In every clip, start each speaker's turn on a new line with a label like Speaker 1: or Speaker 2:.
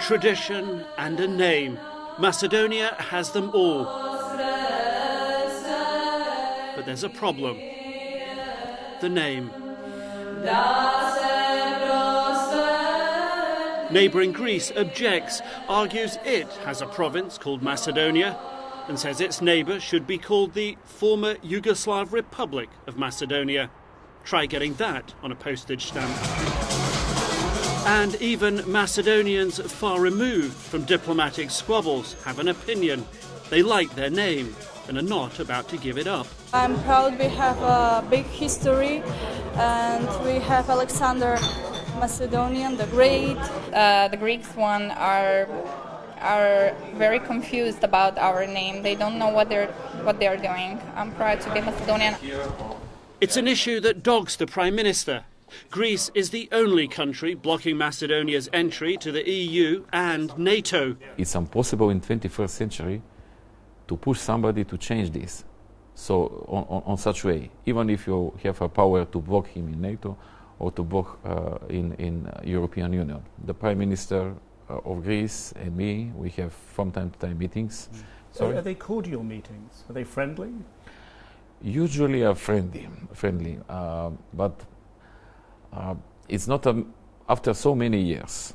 Speaker 1: tradition and a name. Macedonia has them all. But there's a problem. The name. Neighbouring Greece objects, argues it has a province called Macedonia, and says its neighbour should be called the former Yugoslav Republic of Macedonia. Try getting that on a postage stamp. And even Macedonians far removed from diplomatic squabbles have an opinion. They like their name and are not about to give it up.
Speaker 2: I'm proud we have a big history, and we have Alexander Macedonian the Great.
Speaker 3: The Greeks are very confused about our name. They don't know what they're doing. I'm proud to be Macedonian.
Speaker 1: It's an issue that dogs the Prime Minister. Greece is the only country blocking Macedonia's entry to the EU and NATO.
Speaker 4: It's impossible in 21st century to push somebody to change this. So on such way, even if you have a power to block him in NATO or to block in European Union. The Prime Minister of Greece and me, we have from time to time meetings.
Speaker 5: So are they cordial meetings? Are they friendly?
Speaker 4: Usually are friendly, but it's not after so many years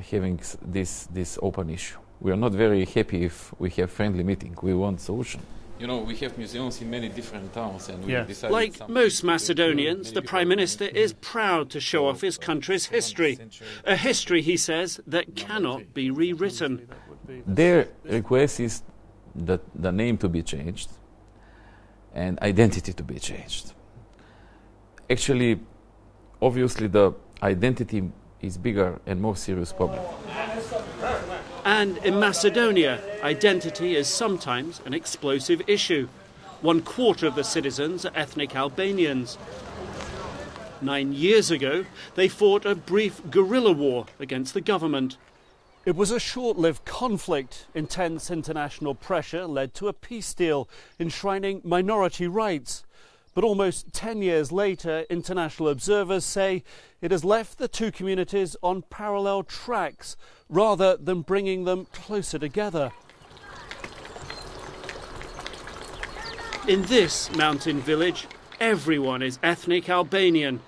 Speaker 4: having this open issue. We are not very happy if we have friendly meeting. We want solution. You know, we have museums in many different towns, and we decided.
Speaker 1: Like most Macedonians, the Prime Minister is proud to show off his country's history. A history, he says, that cannot be rewritten.
Speaker 4: Their request is that the name to be changed and identity to be changed. Actually, obviously, the identity is bigger and more serious problem.
Speaker 1: And in Macedonia, identity is sometimes an explosive issue. 1/4 of the citizens are ethnic Albanians. 9 years ago, they fought a brief guerrilla war against the government. It was a short-lived conflict. Intense international pressure led to a peace deal enshrining minority rights. But almost 10 years later, international observers say it has left the two communities on parallel tracks rather than bringing them closer together. In this mountain village, everyone is ethnic Albanian.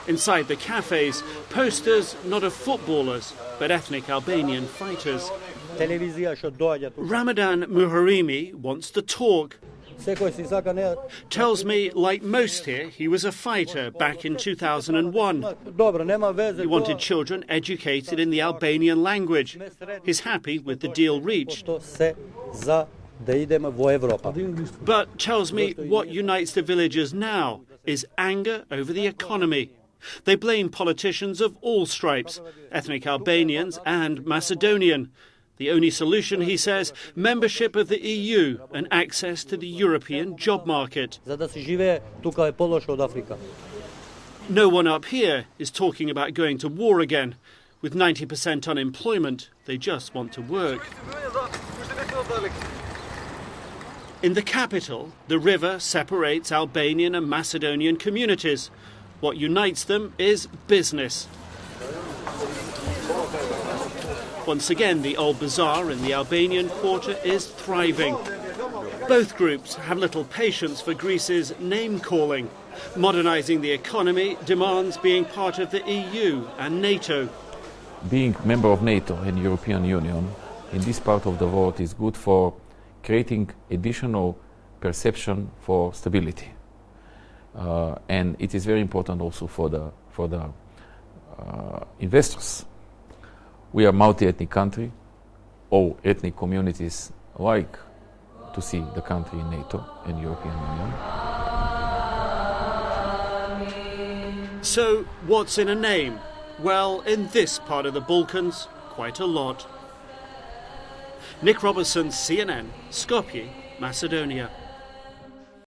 Speaker 1: Inside the cafes, posters not of footballers, but ethnic Albanian fighters. Ramadan Muharimi wants to talk. Tells me, like most here, he was a fighter back in 2001. He wanted children educated in the Albanian language. He's happy with the deal reached. But tells me what unites the villagers now is anger over the economy. They blame politicians of all stripes, ethnic Albanians and Macedonian. The only solution, he says, membership of the EU and access to the European job market. No one up here is talking about going to war again. With 90% unemployment, they just want to work. In the capital, the river separates Albanian and Macedonian communities. What unites them is business. Once again, the old bazaar in the Albanian quarter is thriving. Both groups have little patience for Greece's name-calling. Modernising the economy demands being part of the EU and NATO.
Speaker 4: Being member of NATO and European Union in this part of the world is good for creating additional perception for stability. And it is very important also for the investors. We are a multi-ethnic country. All ethnic communities like to see the country in NATO and European Union.
Speaker 1: So, what's in a name? Well, in this part of the Balkans, quite a lot. Nick Robertson, CNN, Skopje, Macedonia.